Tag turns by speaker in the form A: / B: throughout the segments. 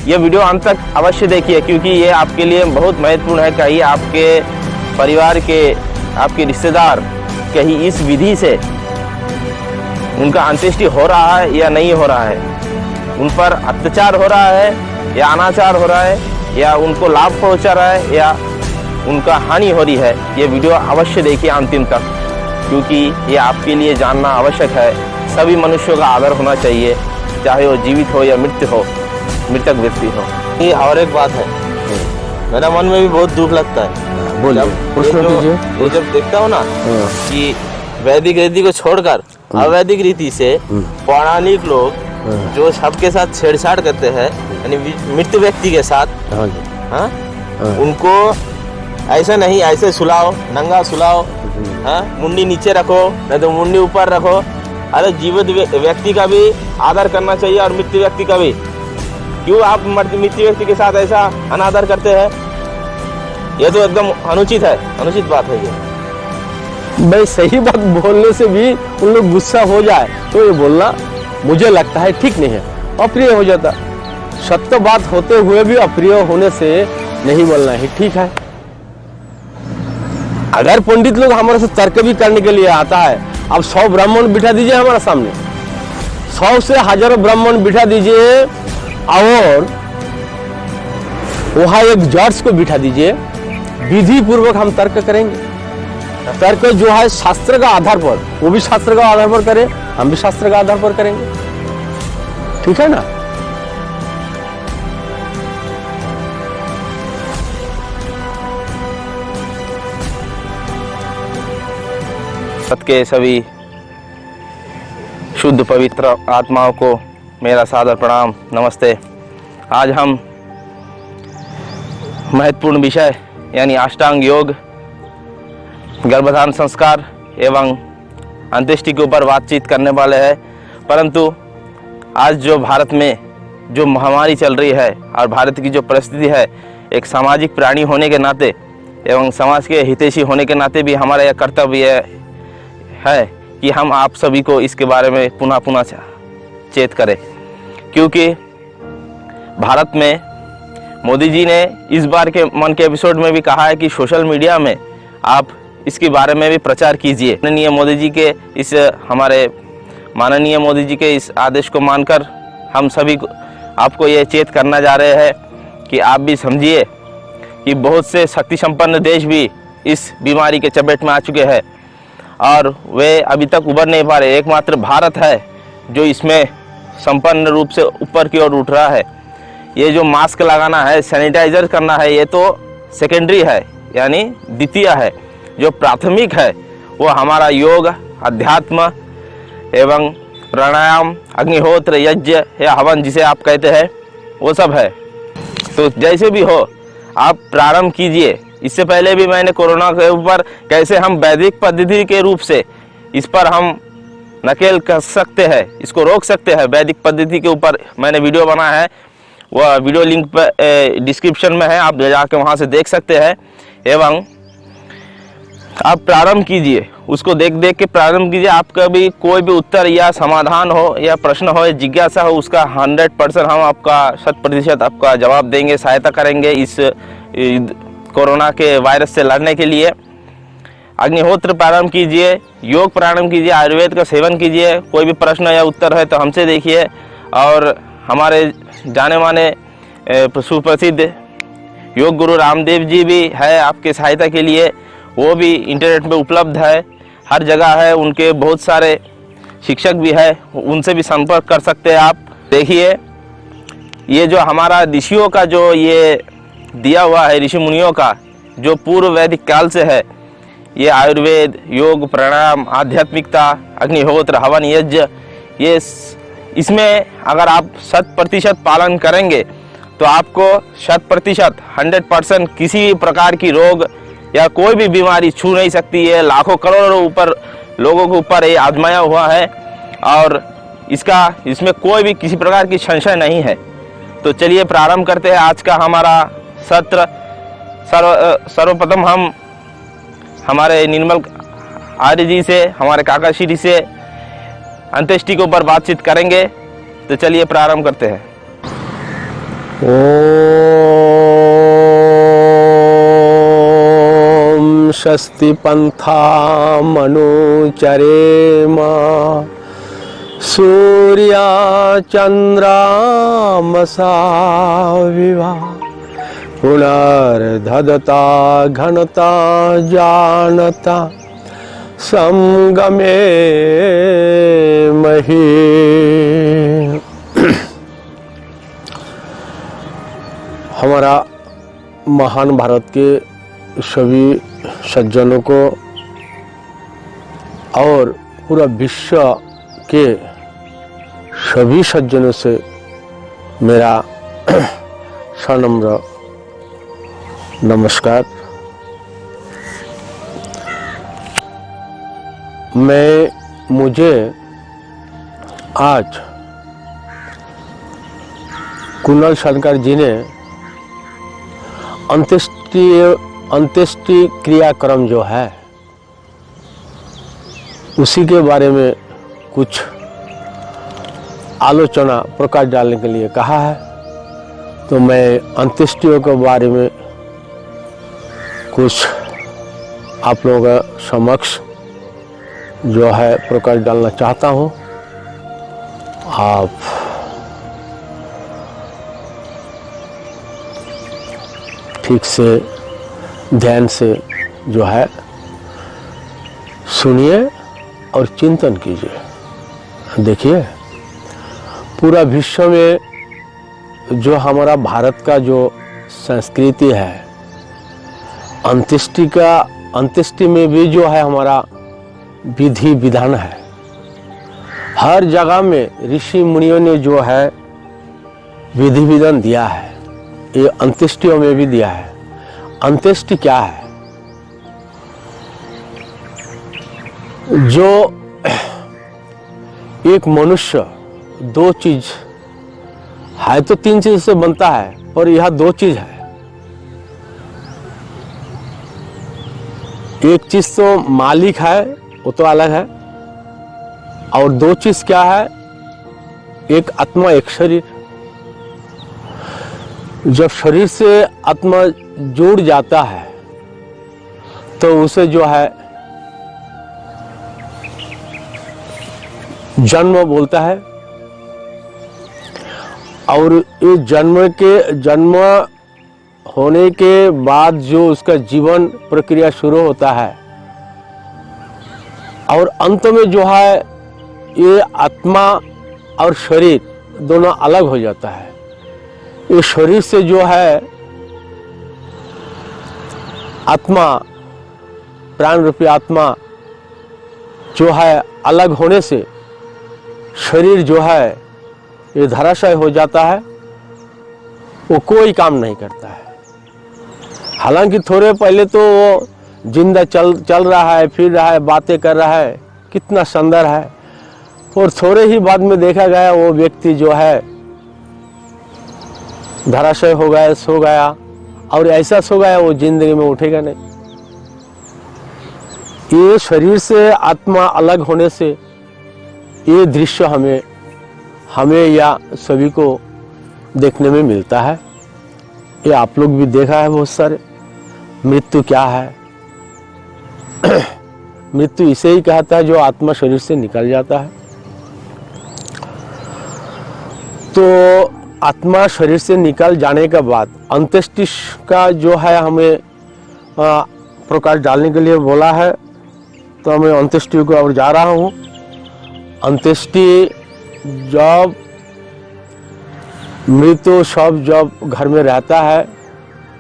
A: ये वीडियो अंत तक अवश्य देखिए, क्योंकि ये आपके लिए बहुत महत्वपूर्ण है। कहीं आपके परिवार के, आपके रिश्तेदार कहीं इस विधि से उनका अंत्येष्टि हो रहा है या नहीं हो रहा है, उन पर अत्याचार हो रहा है या अनाचार हो रहा है, या उनको लाभ पहुंचा रहा है या उनका हानि हो रही है, ये वीडियो अवश्य देखिए अंतिम तक, क्योंकि ये आपके लिए जानना आवश्यक है। सभी मनुष्यों का आदर होना चाहिए, चाहे वो जीवित हो या मृतक व्यक्ति हो।
B: ये और एक बात है, मेरा मन में भी बहुत दुख लगता है।
A: बोलिए,
B: ये जब देखता हूँ ना कि वैदिक रीति को छोड़कर अवैदिक रीति से पौराणिक लोग जो सबके साथ छेड़छाड़ करते हैं, यानी मृत व्यक्ति के साथ, हाँ, उनको ऐसा नहीं, ऐसे सुलाओ, नंगा सुलाओ, हाँ, मुंडी नीचे रखो, नहीं तो मुंडी ऊपर रखो। अरे जीवित व्यक्ति का भी आदर करना चाहिए और मृत व्यक्ति का भी। क्यों आप मृत व्यक्ति के साथ ऐसा अनादर करते हैं? ये तो एकदम अनुचित है, अनुचित बात है ये।
C: भाई सही बात बोलने से भी उन लोग गुस्सा हो जाए तो ये बोलना मुझे लगता है ठीक नहीं है, अप्रिय हो जाता। सत्य बात होते हुए भी अप्रिय होने से नहीं बोलना ही ठीक है। अगर पंडित लोग हमारे से तर्क भी करने के लिए आता है, अब 100 ब्राह्मण बिठा दीजिए हमारे सामने, 100 से हजारों ब्राह्मण बिठा दीजिए और वहां एक जज को बिठा दीजिए, विधि पूर्वक हम तर्क करेंगे। तर्क जो है शास्त्र का आधार पर, वो भी शास्त्र का आधार पर करें, हम भी शास्त्र का आधार पर करेंगे, ठीक है ना।
A: सत के सभी शुद्ध पवित्र आत्माओं को मेरा सादर प्रणाम, नमस्ते। आज हम महत्वपूर्ण विषय यानी अष्टांग योग, गर्भधारण संस्कार एवं अंत्येष्टि के ऊपर बातचीत करने वाले हैं। परंतु आज जो भारत में जो महामारी चल रही है और भारत की जो परिस्थिति है, एक सामाजिक प्राणी होने के नाते एवं समाज के हितैषी होने के नाते भी हमारा यह कर्तव्य है कि हम आप सभी को इसके बारे में पुनः पुनः चेत करें, क्योंकि भारत में मोदी जी ने इस बार के मन के एपिसोड में भी कहा है कि सोशल मीडिया में आप इसके बारे में भी प्रचार कीजिए। माननीय मोदी जी के इस हमारे माननीय मोदी जी के इस आदेश को मानकर हम सभी को आपको ये चेत करना जा रहे हैं कि आप भी समझिए कि बहुत से शक्ति संपन्न देश भी इस बीमारी के चपेट में आ चुके हैं और वे अभी तक उभर नहीं पा रहे। एकमात्र भारत है जो इसमें संपन्न रूप से ऊपर की ओर उठ रहा है। ये जो मास्क लगाना है, सैनिटाइजर करना है, ये तो सेकेंडरी है, यानी द्वितीय है। जो प्राथमिक है वो हमारा योग, अध्यात्म एवं प्राणायाम, अग्निहोत्र, यज्ञ या हवन जिसे आप कहते हैं, वो सब है। तो जैसे भी हो आप प्रारंभ कीजिए। इससे पहले भी मैंने कोरोना के ऊपर कैसे हम वैदिक पद्धति के रूप से इस पर हम नकेल कर सकते हैं, इसको रोक सकते हैं, वैदिक पद्धति के ऊपर मैंने वीडियो बनाया है। वह वीडियो लिंक पर डिस्क्रिप्शन में है, आप जाके वहां से देख सकते हैं। एवं आप प्रारंभ कीजिए, उसको देख देख के प्रारंभ कीजिए। आपका भी कोई भी उत्तर या समाधान हो या प्रश्न हो या जिज्ञासा हो, उसका 100% हम आपका 100% आपका जवाब देंगे, सहायता करेंगे इस कोरोना के वायरस से लड़ने के लिए। अग्निहोत्र प्रारंभ कीजिए, योग प्रारंभ कीजिए, आयुर्वेद का सेवन कीजिए। कोई भी प्रश्न या उत्तर है तो हमसे देखिए। और हमारे जाने माने सुप्रसिद्ध योग गुरु रामदेव जी भी है आपके सहायता के लिए, वो भी इंटरनेट पे उपलब्ध है, हर जगह है। उनके बहुत सारे शिक्षक भी है, उनसे भी संपर्क कर सकते हैं आप। देखिए ये जो हमारा ऋषियों का जो ये दिया हुआ है, ऋषि मुनियों का जो पूर्व वैदिक काल से है, ये आयुर्वेद, योग, प्राणायाम, आध्यात्मिकता, अग्निहोत्र, हवन, यज्ञ, ये इसमें अगर आप 100% पालन करेंगे तो आपको 100% 100% किसी भी प्रकार की रोग या कोई भी बीमारी छू नहीं सकती है। लाखों करोड़ों ऊपर लोगों के ऊपर ये आजमाया हुआ है और इसमें कोई भी किसी प्रकार की संशय नहीं है। तो चलिए प्रारंभ करते हैं आज का हमारा सत्र। सर्वप्रथम हम हमारे निर्मल आर्य जी से, हमारे काका श्री से अंत्येष्टि के ऊपर बातचीत करेंगे। तो चलिए प्रारंभ करते हैं।
C: ओम स्वस्ति पंथा मनुचरेम सूर्या चंद्रामसा विवा पुनर्धदता घनता जानता संगमे मही। हमारा महान भारत के सभी सज्जनों को और पूरा विश्व के सभी सज्जनों से मेरा सनम्र नमस्कार। मुझे आज कुणाल शंकर जी ने अंत्येष्टि क्रियाक्रम जो है उसी के बारे में कुछ आलोचना प्रकाश डालने के लिए कहा है। तो मैं अंत्येष्टियों के बारे में कुछ आप लोगों के समक्ष जो है प्रकाश डालना चाहता हूँ। आप ठीक से ध्यान से जो है सुनिए और चिंतन कीजिए। देखिए पूरा विश्व में जो हमारा भारत का जो संस्कृति है, अंत्येष्टि में भी जो है हमारा विधि विधान है। हर जगह में ऋषि मुनियों ने जो है विधि विधान दिया है, ये अंत्येष्टियों में भी दिया है। अंत्येष्टि क्या है? जो एक मनुष्य दो चीज है, तो तीन चीज से बनता है, पर यह दो चीज है। एक चीज तो मालिक है, वो तो अलग है, और दो चीज क्या है? एक आत्मा एक शरीर। जब शरीर से आत्मा जुड़ जाता है तो उसे जो है जन्म बोलता है, और ये जन्म होने के बाद जो उसका जीवन प्रक्रिया शुरू होता है, और अंत में जो है ये आत्मा और शरीर दोनों अलग हो जाता है। ये शरीर से जो है आत्मा, प्राण रूपी आत्मा जो है अलग होने से शरीर जो है ये धराशायी हो जाता है, वो कोई काम नहीं करता है। हालांकि थोड़े पहले तो वो जिंदा चल रहा है, फिर रहा है, बातें कर रहा है, कितना सुंदर है, और थोड़े ही बाद में देखा गया वो व्यक्ति जो है धराशय हो गया, सो गया, और ऐसा सो गया वो जिंदगी में उठेगा नहीं। ये शरीर से आत्मा अलग होने से ये दृश्य हमें या सभी को देखने में मिलता है। ये आप लोग भी देखा है बहुत सारे। मृत्यु क्या है? मृत्यु इसे ही कहता है जो आत्मा शरीर से निकल जाता है। तो आत्मा शरीर से निकल जाने के बाद अंत्येष्टि का जो है हमें प्रकाश डालने के लिए बोला है, तो मैं अंत्येष्टि को और जा रहा हूँ। अंत्येष्टि जब मृत्यु शव जब घर में रहता है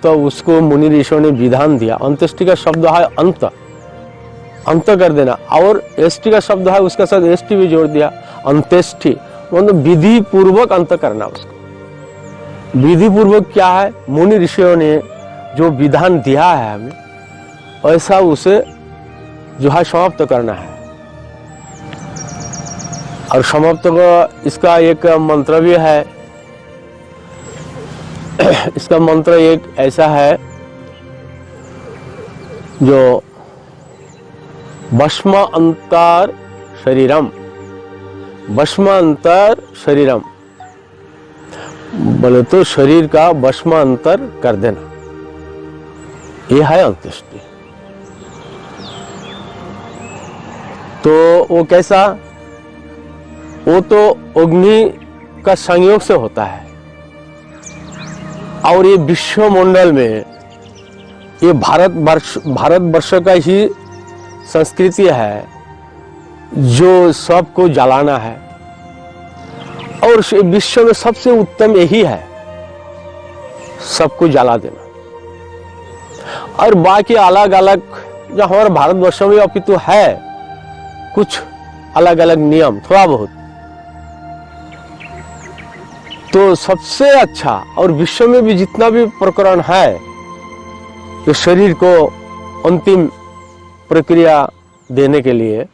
C: तो उसको मुनि ऋषियों ने विधान दिया। अंत्येष्टि का शब्द है अंत कर देना, और एष्टि का शब्द है उसके साथ एष्टि भी जोड़ दिया। अंत्येष्टि मतलब विधि पूर्वक अंत करना। उसको विधि पूर्वक क्या है? मुनि ऋषियों ने जो विधान दिया है हमें, ऐसा उसे जो है समाप्त करना है। और समाप्त का इसका एक मंत्र भी है। इसका मंत्र एक ऐसा है जो भस्म अंतर शरीरम, भस्म अंतर शरीरम, बोले तो शरीर का भस्मांतर कर देना, ये है अंत्येष्टि। तो वो कैसा, वो तो अग्नि का संयोग से होता है, और ये विश्व मंडल में ये भारतवर्ष का ही संस्कृति है जो सबको जलाना है, और विश्व में सबसे उत्तम यही है, सबको जला देना। और बाकी अलग अलग जो हमारे भारतवर्ष में अपितु है कुछ अलग अलग नियम थोड़ा बहुत, तो सबसे अच्छा और विश्व में भी जितना भी प्रकरण है तो शरीर को अंतिम प्रक्रिया देने के लिए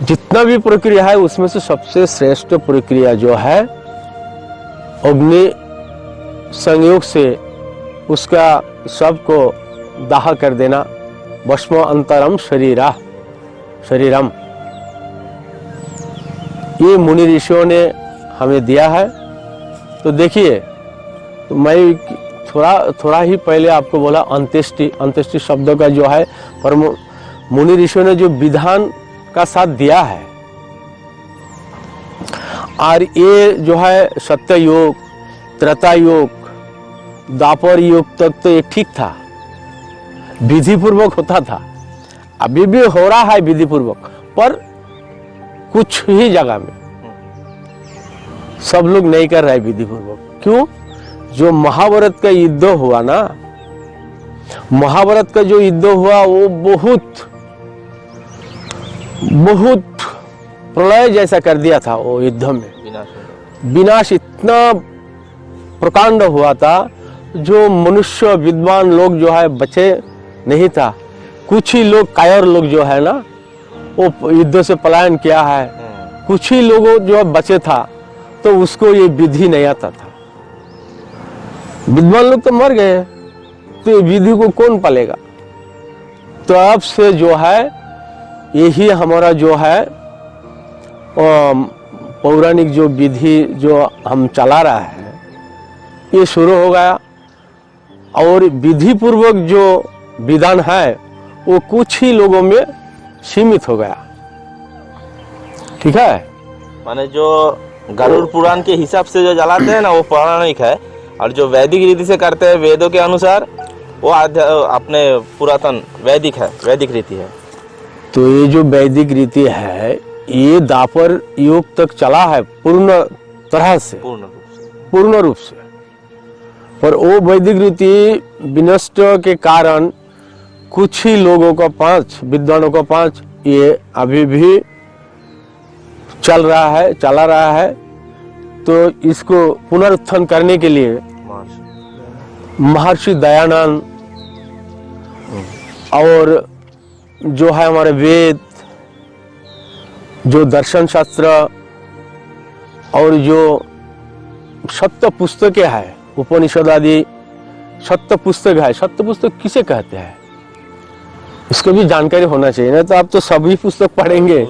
C: जितना भी प्रक्रिया है उसमें से सबसे श्रेष्ठ प्रक्रिया जो है अग्नि संयोग से उसका सबको दाह कर देना, भस्म अंतरम शरीरम। ये मुनि ऋषियों ने हमें दिया है। तो देखिए, तो मैं थोड़ा ही पहले आपको बोला अंत्येष्टि शब्द का जो है पर मुनि ऋषियों ने जो विधान का साथ दिया है, और ये जो है सत्य योग, त्रेता योग, द्वापर युग तक तो ये ठीक था, विधि पूर्वक होता था। अभी भी हो रहा है विधि पूर्वक, पर कुछ ही जगह में सब लोग नहीं कर रहे विधि पूर्वक। क्यों? जो महाभारत का युद्ध हुआ ना, महाभारत का जो युद्ध हुआ वो बहुत प्रलय जैसा कर दिया था। वो युद्ध में विनाश इतना प्रकांड हुआ था, जो मनुष्य विद्वान लोग जो है बचे नहीं था। कुछ ही लोग कायर लोग जो है ना वो युद्ध से पलायन किया है, कुछ ही लोगों जो बचे था, तो उसको ये विधि नहीं आता था। विद्वान लोग तो मर गए, तो ये विधि को कौन पालेगा? तो अब से जो है यही हमारा जो है पौराणिक जो विधि जो हम चला रहा है ये शुरू हो गया, और विधि पूर्वक जो विधान है वो कुछ ही लोगों में सीमित हो गया। ठीक है,
B: माने जो गरुड़ पुराण के हिसाब से जो जलाते हैं ना वो पौराणिक है, और जो वैदिक रीति से करते हैं वेदों के अनुसार वो अपने पुरातन वैदिक है, वैदिक रीति है।
C: तो ये जो वैदिक रीति है ये द्वापर युग तक चला है पूर्ण तरह से, पूर्ण रूप से। पर वो वैदिक रीति विनष्ट के कारण कुछ ही लोगों का 5 विद्वानों का 5 ये अभी भी चला रहा है। तो इसको पुनरुत्थान करने के लिए महर्षि दयानंद और जो है हमारे वेद, जो दर्शन शास्त्र और जो सत्य पुस्तकें हैं, उपनिषद आदि सत्य पुस्तक है। सत्य पुस्तक किसे कहते हैं इसको भी जानकारी होना चाहिए ना। तो आप तो सभी पुस्तक पढ़ेंगे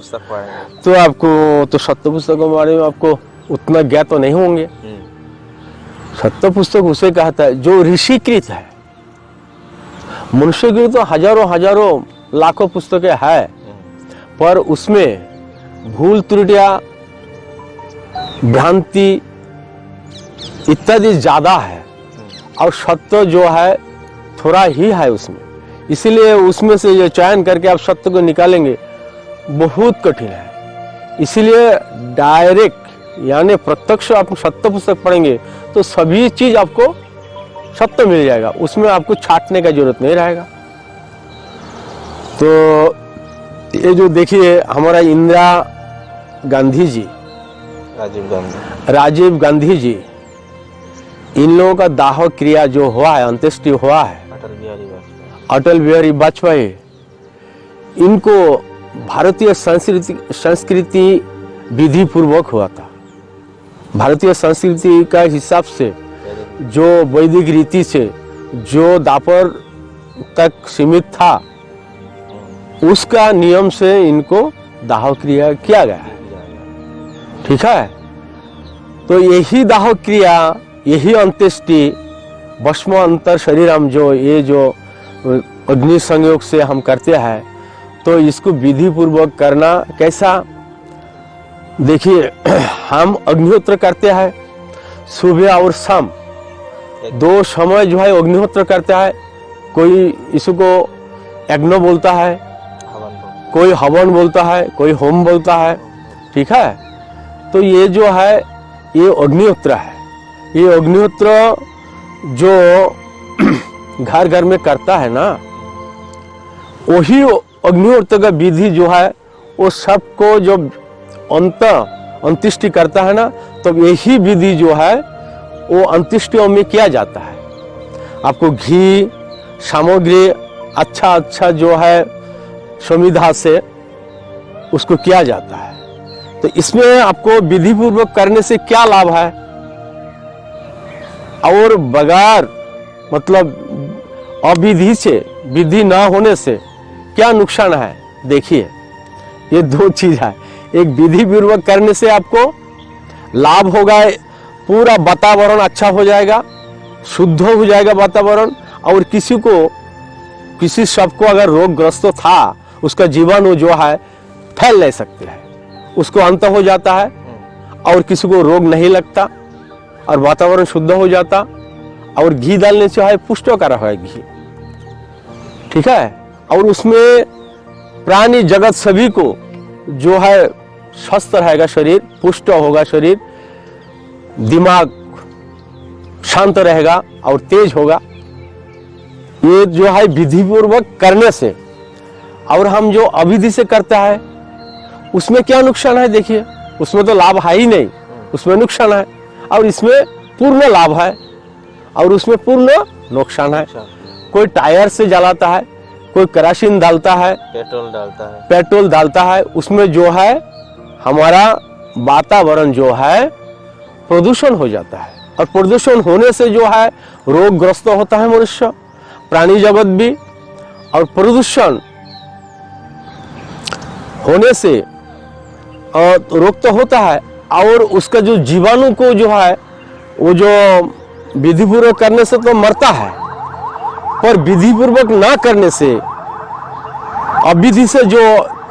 C: तो आपको तो सत्य पुस्तकों के बारे में आपको उतना ज्ञात तो नहीं होंगे। सत्य पुस्तक उसे कहता है जो ऋषिकृत है। मनुष्य की तो हजारों लाखों पुस्तकें है, पर उसमें भूल त्रुटियां, भ्रांति इत्यादि ज्यादा है, और सत्य जो है थोड़ा ही है उसमें। इसीलिए उसमें से ये चयन करके आप सत्य को निकालेंगे बहुत कठिन है। इसीलिए डायरेक्ट यानी प्रत्यक्ष आप सत्य पुस्तक पढ़ेंगे तो सभी चीज आपको सत्य मिल जाएगा, उसमें आपको छाटने का जरूरत नहीं रहेगा। तो ये जो देखिए हमारा इंदिरा गांधी जी, राजीव गांधी जी, इन लोगों का दाह क्रिया जो हुआ है, अंत्येष्टि हुआ है, अटल बिहारी वाजपेयी, इनको भारतीय संस्कृति विधि पूर्वक हुआ था। भारतीय संस्कृति का हिसाब से जो वैदिक रीति से जो द्वापर तक सीमित था उसका नियम से इनको दाह क्रिया किया गया है। ठीक है, तो यही दाह क्रिया, यही अंत्येष्टि भस्म अंतर शरीरम, जो ये जो अग्नि संयोग से हम करते हैं, तो इसको विधि पूर्वक करना कैसा। देखिए हम अग्निहोत्र करते हैं सुबह और शाम, 2 समय जो है अग्निहोत्र करता है। कोई इसको यज्ञ बोलता है, कोई हवन बोलता है, कोई होम बोलता है, ठीक है। तो ये जो है ये अग्निहोत्र है। ये अग्निहोत्र जो घर घर में करता है ना, वही अग्निहोत्र का विधि जो है वो सबको जो अंत्येष्टि करता है ना, तो यही विधि जो है वो अंत्येष्टियों में किया जाता है। आपको घी सामग्री अच्छा जो है संविधा से उसको किया जाता है। तो इसमें आपको विधि पूर्वक करने से क्या लाभ है, और बगैर मतलब अविधि से, विधि ना होने से क्या नुकसान है। देखिए ये 2 चीज है। एक विधि पूर्वक करने से आपको लाभ होगा, पूरा वातावरण अच्छा हो जाएगा, शुद्ध हो जाएगा वातावरण, और किसी सबको अगर रोगग्रस्त था उसका जीवाणु जो है फैल नहीं सकते हैं, उसको अंत हो जाता है, और किसी को रोग नहीं लगता और वातावरण शुद्ध हो जाता। और घी डालने से है पुष्टकर है घी, ठीक है। और उसमें प्राणी जगत सभी को जो है स्वस्थ रहेगा, शरीर पुष्ट होगा, शरीर दिमाग शांत रहेगा और तेज होगा। ये जो है विधि पूर्वक करने से। और हम जो अविधि से करता है उसमें क्या नुकसान है। देखिए उसमें तो लाभ है ही नहीं, उसमें नुकसान है, और इसमें पूर्ण लाभ है और उसमें पूर्ण नुकसान है। कोई टायर से जलाता है, कोई केरोसिन डालता है, पेट्रोल डालता है, उसमें जो है हमारा वातावरण जो है प्रदूषण हो जाता है। और प्रदूषण होने से जो है रोगग्रस्त होता है मनुष्य, प्राणी जगत भी। और प्रदूषण होने से रोग तो होता है, और उसका जो जीवाणु को जो है वो जो विधि पूर्वक करने से तो मरता है, पर विधि पूर्वक ना करने से, अविधि से जो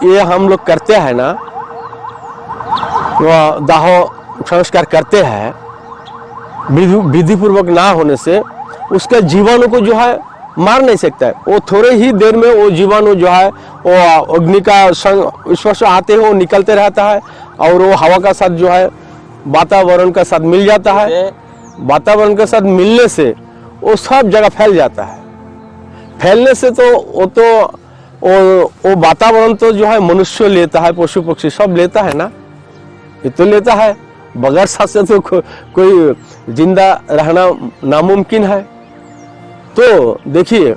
C: ये हम लोग करते हैं ना, दाह संस्कार करते हैं, विधि पूर्वक ना होने से उसके जीवाणु को जो है मार नहीं सकता है। वो थोड़े ही देर में वो जीवाणु जो है वो अग्नि का स्पर्श आते हुए निकलते रहता है, और वो हवा का साथ जो है वातावरण का साथ मिल जाता है। वातावरण के साथ मिलने से वो सब जगह फैल जाता है। फैलने से तो वो वातावरण तो जो है मनुष्य लेता है, पशु पक्षी सब लेता है ना, ये तो लेता है। बगैर सांस से तो कोई जिंदा रहना नामुमकिन है। तो देखिए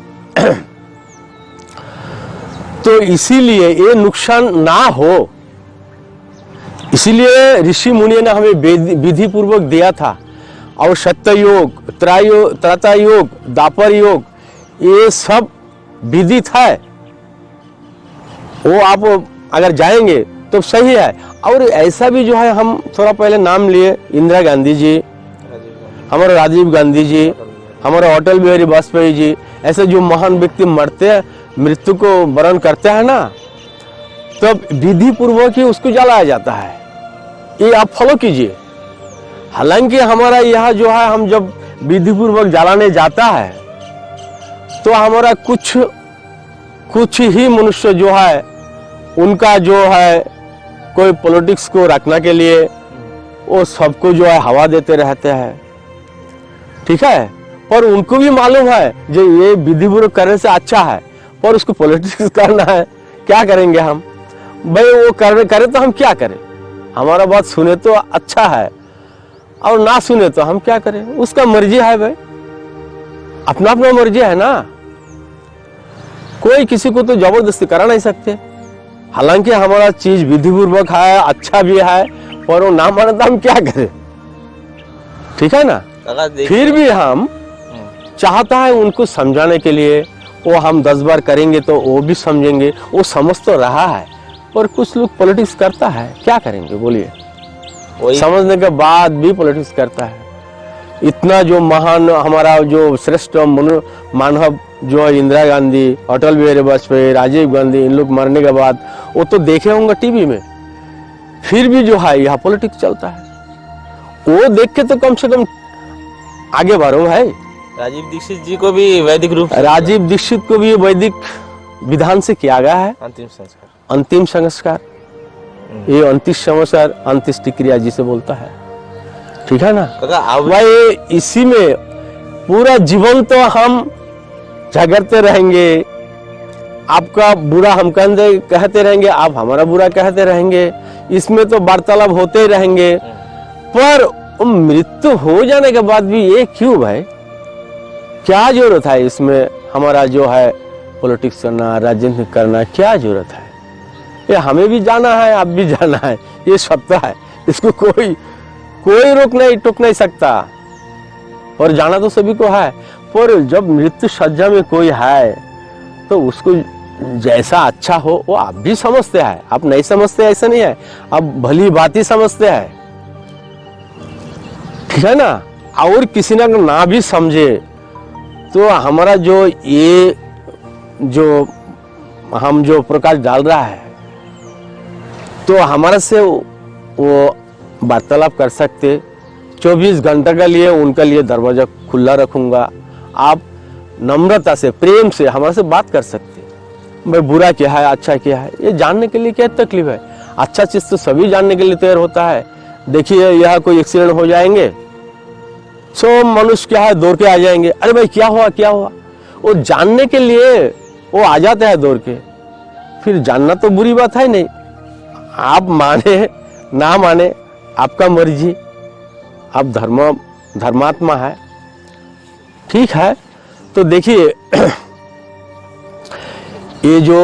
C: तो इसीलिए ये नुकसान ना हो, इसीलिए ऋषि मुनि ने हमें विधि पूर्वक दिया था। और सत्य योग, त्रेता योग, द्वापर योग, ये सब विदित है। वो आप अगर जाएंगे तो सही है। और ऐसा भी जो है, हम थोड़ा पहले नाम लिए इंदिरा गांधी जी, हमारे राजीव गांधी जी, हमारे अटल बिहारी वाजपेयी जी, ऐसे जो महान व्यक्ति मृत्यु को वरण करते हैं ना, तब विधि पूर्वक ही उसको जलाया जाता है। ये आप फॉलो कीजिए। हालांकि हमारा यह जो है, हम जब विधि पूर्वक जलाने जाता है तो हमारा कुछ ही मनुष्य जो है, उनका जो है कोई पॉलिटिक्स को रखने के लिए वो सबको जो है हवा देते रहते हैं, ठीक है। पर उनको भी मालूम है जो ये विधि पूर्वक करने से अच्छा है, पर उसको पॉलिटिक्स करना है, क्या करेंगे हम भाई। वो करे तो हम क्या करें, हमारा बात सुने तो अच्छा है और ना सुने तो हम क्या करें, उसका मर्जी है भाई, अपना अपना मर्जी है ना। कोई किसी को तो जबरदस्ती करा नहीं सकते। हालांकि हमारा चीज विधि पूर्वक है, अच्छा भी है, पर वो ना माने तो हम क्या करें, ठीक है ना। फिर भी हम चाहता है उनको समझाने के लिए, वो हम 10 बार करेंगे तो वो भी समझेंगे, वो समझ तो रहा है। पर कुछ लोग पॉलिटिक्स करता है, क्या करेंगे बोलिए।
B: वही
C: समझने के बाद भी पॉलिटिक्स करता है। इतना जो महान हमारा जो श्रेष्ठ मानव जो है इंदिरा गांधी, अटल बिहारी वाजपेयी, राजीव गांधी, इन लोग मरने के बाद वो तो देखे होंगे टीवी में, फिर भी जो है यहाँ पॉलिटिक्स चलता है। वो देख के तो कम से कम आगे बढ़ो भाई।
B: राजीव दीक्षित जी को भी वैदिक रूप से
C: राजीव दीक्षित को भी वैदिक विधान से किया गया है
B: अंतिम संस्कार।
C: अंतिम संस्कार। ये अंतिम संस्कार अंत्येष्टि क्रिया जिसे बोलता है, ठीक है ना।
B: काका अब
C: भाई इसी में पूरा जीवन तो हम झगड़ते रहेंगे, आपका बुरा हम कहते रहेंगे, आप हमारा बुरा कहते रहेंगे, इसमें तो वार्तालाप होते ही रहेंगे। पर मृत्यु हो जाने के बाद भी ये क्यों भाई, क्या जरूरत है इसमें हमारा जो है पॉलिटिक्स करना, राजनीति करना, क्या जरूरत है। ये हमें भी जाना है, आप भी जाना है, ये सत्य है, इसको कोई टोक नहीं सकता। और जाना तो सभी को है, पर जब मृत्यु सज्जा में कोई है तो उसको जैसा अच्छा हो वो आप भी समझते हैं, आप नहीं समझते ऐसा नहीं है, आप भली बात ही समझते हैं, ठीक है ना। और किसी ना भी समझे तो हमारा जो ये जो हम जो प्रकाश डाल रहा है तो हमारे से वो वार्तालाप कर सकते। 24 घंटे के लिए उनके लिए दरवाजा खुला रखूंगा, आप नम्रता से प्रेम से हमारे से बात कर सकते। भाई बुरा क्या है अच्छा क्या है ये जानने के लिए क्या तकलीफ है, अच्छा चीज तो सभी जानने के लिए तैयार होता है। देखिए यहाँ कोई एक्सीडेंट हो जाएंगे, सो मनुष्य क्या है दौड़ के आ जाएंगे, अरे भाई क्या हुआ, वो जानने के लिए वो आ जाता है दौड़ के। फिर जानना तो बुरी बात है नहीं, आप माने ना माने आपका मर्जी, आप धर्मात्मा है, ठीक है। तो देखिए ये जो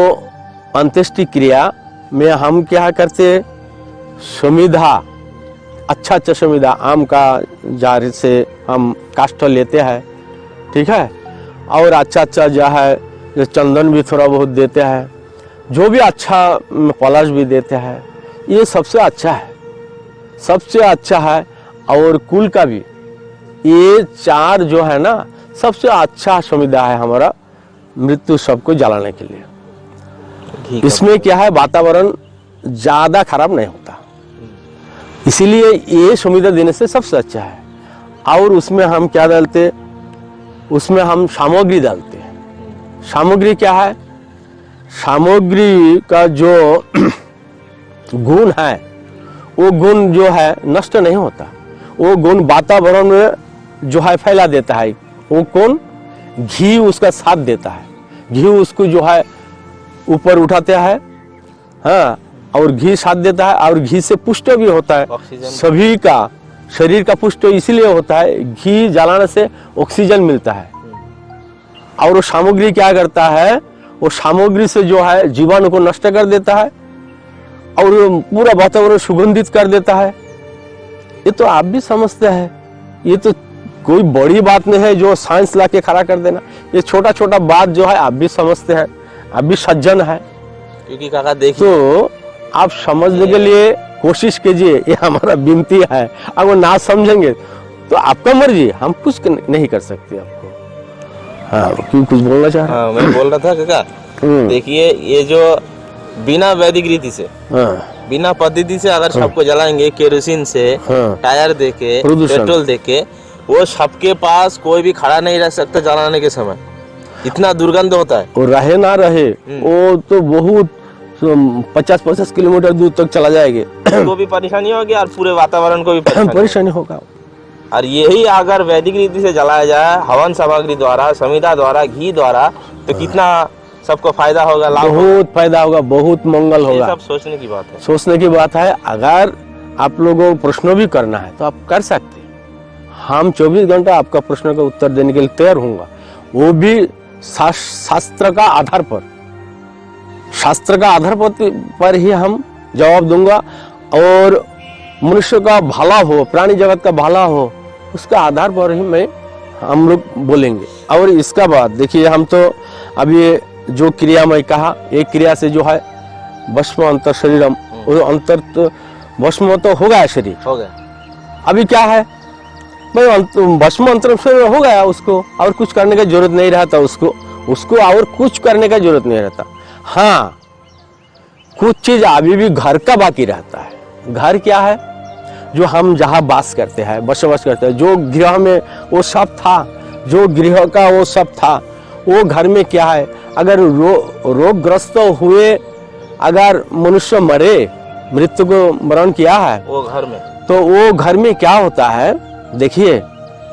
C: अंत्येष्टि क्रिया में हम क्या करते, समिधा अच्छा समिधा आम का जार से हम काष्ठ लेते हैं, ठीक है। और अच्छा जो है जो चंदन भी थोड़ा बहुत देते हैं, जो भी अच्छा पलाश भी देते हैं, ये सबसे अच्छा है। और कुल का भी ये 4 जो है ना सबसे अच्छा समिधा है हमारा मृत्यु सबको जलाने के लिए। इसमें क्या है वातावरण ज्यादा खराब नहीं होता, इसीलिए ये समिधा देने से सबसे अच्छा है। और उसमें हम क्या डालते, उसमें हम सामग्री डालते हैं। सामग्री क्या है, सामग्री का जो गुण है वो गुण जो है नष्ट नहीं होता, वो गुण वातावरण में जो है फैला देता है। वो कौन, घी उसका साथ देता है, घी उसको जो है ऊपर उठाता है, हाँ, और घी साथ देता है। और घी से पुष्ट भी होता है, सभी का शरीर का पुष्ट इसीलिए होता है, घी जलाने से ऑक्सीजन मिलता है। और वो सामग्री क्या करता है, वो सामग्री से जो है जीवाणु को नष्ट कर देता है और पूरा वातावरण सुगंधित कर देता है। ये तो आप भी समझते हैं, ये तो कोई बड़ी बात नहीं है जो साइंस ला के खड़ा कर देना, ये छोटा छोटा बात जो है आप भी समझते हैं, आप भी सज्जन है।
B: क्योंकि काका देखिए
C: तो आप समझने के लिए कोशिश कीजिए, ये हमारा विनती है। अगर ना समझेंगे तो आपका मर्जी, हम कुछ नहीं कर सकते आपको। हाँ, क्यों कुछ बोलना चाह रहे?
B: हाँ, मैं बोल रहा था काका, देखिए ये जो बिना वैदिक रीति से, बिना पद्धति से अगर सबको जलाएंगे केरोसिन से, टायर देके, पेट्रोल देके, वो सबके पास कोई भी खड़ा नहीं रह सकता जलाने के समय, इतना दुर्गंध होता है।
C: वो रहे ना रहे वो तो बहुत 50-50 किलोमीटर दूर तक चला जाएंगे,
B: तो भी परेशानी होगी और पूरे वातावरण को भी
C: परेशानी होगा।
B: और यही अगर वैदिक रीति से जलाया जाए, हवन सामग्री द्वारा, समिधा द्वारा, घी द्वारा, तो कितना सबको फायदा होगा, लाभ,
C: बहुत फायदा होगा, बहुत मंगल होगा।
B: सब सोचने की बात है,
C: सोचने की बात है। अगर आप लोगों को प्रश्न भी करना है तो आप कर सकते हैं, हम 24 घंटा आपका प्रश्न का उत्तर देने के लिए तैयार होऊंगा, वो भी शास्त्र का आधार पर, शास्त्र का आधार पर ही हम जवाब दूंगा। और मनुष्य का भला हो, प्राणी जगत का भला हो, उसका आधार पर ही हम लोग बोलेंगे। और इसका बाद देखिए, हम तो अभी जो क्रिया मैं कहा, एक क्रिया से जो है भस्म अंतर शरीरम, वो अंतर तो भस्म तो हो गया शरीर।
B: हो गया।
C: अभी क्या है भाई, भस्म अंतरम से हो गया, उसको और कुछ करने का जरूरत नहीं रहता, उसको और कुछ करने का जरूरत नहीं रहता। हाँ, कुछ चीज अभी भी घर का बाकी रहता है। घर क्या है? जो हम जहाँ वास करते हैं, बसवास करते हैं, जो गृह में वो सब था, जो गृह का वो सब था, वो घर में क्या है? अगर रोगग्रस्त हुए, अगर मनुष्य मरे, मृत्यु को मरण किया है,
B: वो घर में, तो
C: वो घर में क्या होता है? देखिए,